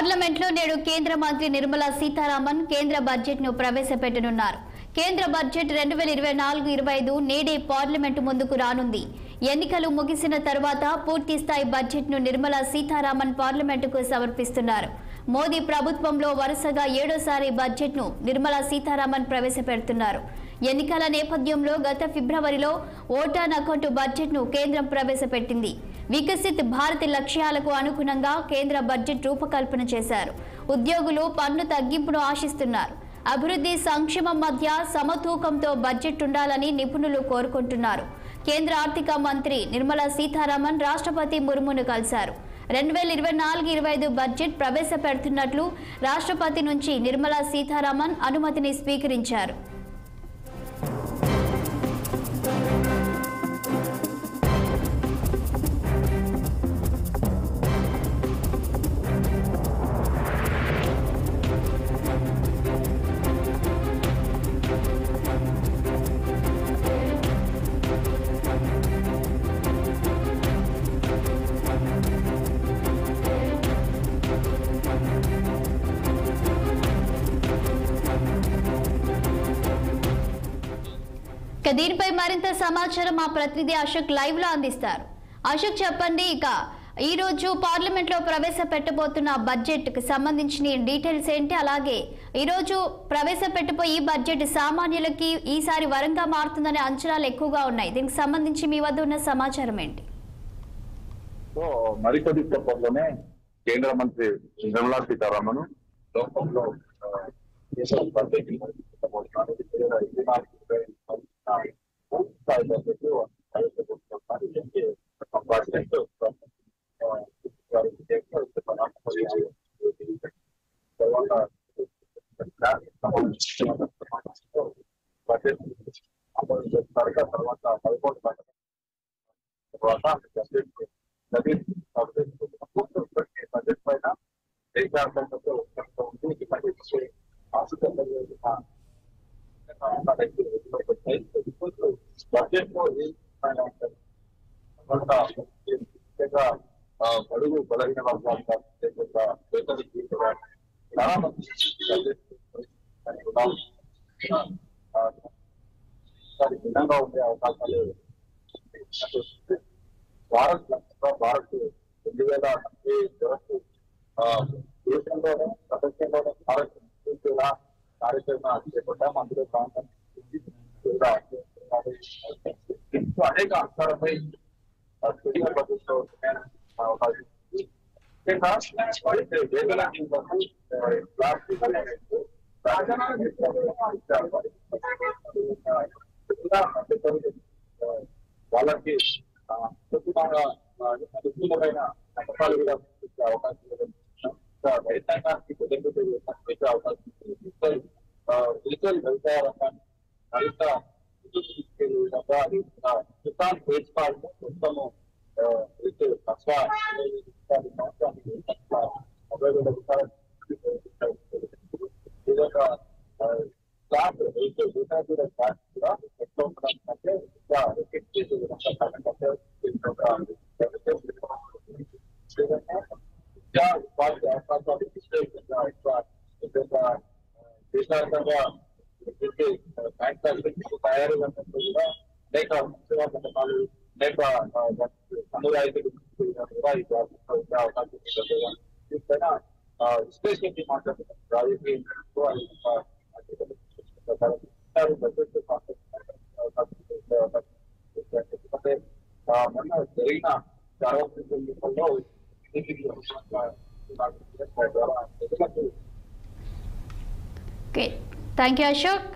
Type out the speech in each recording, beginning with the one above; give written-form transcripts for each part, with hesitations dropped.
పార్లమెంట్లో నేడు కేంద్ర మంత్రి నిర్మలా సీతారామన్ కేంద్ర బడ్జెట్ ను ప్రవేశపెట్టనున్నారు. కేంద్ర బడ్జెట్ 2024-25 నేడే పార్లమెంటు ముందుకు రానుంది. ఎన్నికలు ముగిసిన తర్వాత పూర్తి స్థాయి బడ్జెట్ ను నిర్మలా సీతారామన్ పార్లమెంటుకు సమర్పిస్తున్నారు. మోదీ ప్రభుత్వంలో వరుసగా 7వ బడ్జెట్ ను నిర్మలా సీతారామన్ ప్రవేశపెడుతున్నారు. ఎన్నికల నేపథ్యంలో గత ఫిబ్రవరిలో ఓటాన్ అకౌంట్ బడ్జెట్ ను కేంద్రం ప్రవేశపెట్టింది. వికసిత్ భారత్ లక్ష్యాలకు అనుగుణంగా కేంద్ర బడ్జెట్ రూపకల్పన చేశారు. ఉద్యోగులు పన్ను తగ్గింపును ఆశిస్తున్నారు. అభివృద్ధి సంక్షేమం మధ్య సమతూకంతో బడ్జెట్ ఉండాలని నిపుణులు కోరుకుంటున్నారు. కేంద్ర ఆర్థిక మంత్రి నిర్మలా సీతారామన్ రాష్ట్రపతి ముర్మును కలిశారు. 2024-25 బడ్జెట్ ప్రవేశపెడుతున్నట్లు రాష్ట్రపతి నుంచి నిర్మలా సీతారామన్ అనుమతిని స్వీకరించారు. దీనిపై మరింత సమాచారం మా ప్రతినిధి అశోక్ లైవ్ లో అందిస్తారు. అశోక్ చెప్పండి, ఇక ఈ రోజు పార్లమెంట్ లో ప్రవేశపెట్టబోతున్న బడ్జెట్ కి సంబంధించిన డీటెయిల్స్ ఏంటి? అలాగే ఈ రోజు ప్రవేశపెట్టబోయే ఈ బడ్జెట్ సామాన్యులకి ఈసారి వరంగా మారుతుందనే అంచనాలు ఎక్కువగా ఉన్నాయి. దీనికి సంబంధించి మీ వద్ద ఉన్న సమాచారం ఏంటి? మరికొద్ది సేపట్లోనే కేంద్ర మంత్రి నిర్మలా సీతారామన్ లోకంలో బడ్జెట్ పైన దేశార్థంతో బడ్జెట్ బడుగు బలహీన వర్గాలు చాలా మంది భిన్నంగా ఉండే అవకాశాలు భారత్ 2040 వరకు దేశంలోనే ప్రపంచంలోనే భారత్ కార్యక్రమం చేపట్టాం. అందులో అనేక అంశాలపై వాళ్ళకి అనుకూలమైన పథకాలు కూడా అవకాశం రైతాంగానికి పెట్టే అవకాశం డిజిటల్ వ్యవసాయ రంగాన్ని మరింత తీసుకెళ్లే విధంగా కిసాన్ క్రెడిట్ కార్డు మొత్తము దేశవ్యాప్తంగా తయారీ రంగంలో కూడా అనేక సేవా పథకాలు అనేక అనురాయితీలు అవకాశం దీనిపైన విశ్లేషించి మాట్లాడుతున్నారు. రాజకీయ ఎందుకంటే మొన్న జరిగిన సార్వత్రిక ఎన్నికల్లో థ్యాంక్ యూ అశోక్.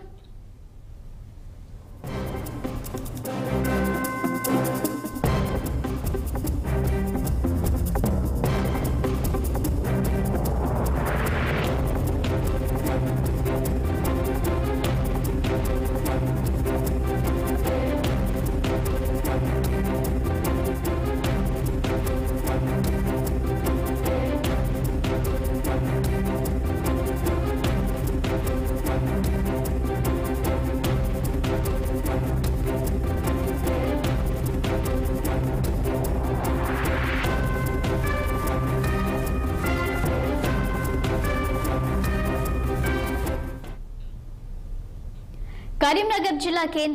కరీంనగర్ జిల్లా కేంద్ర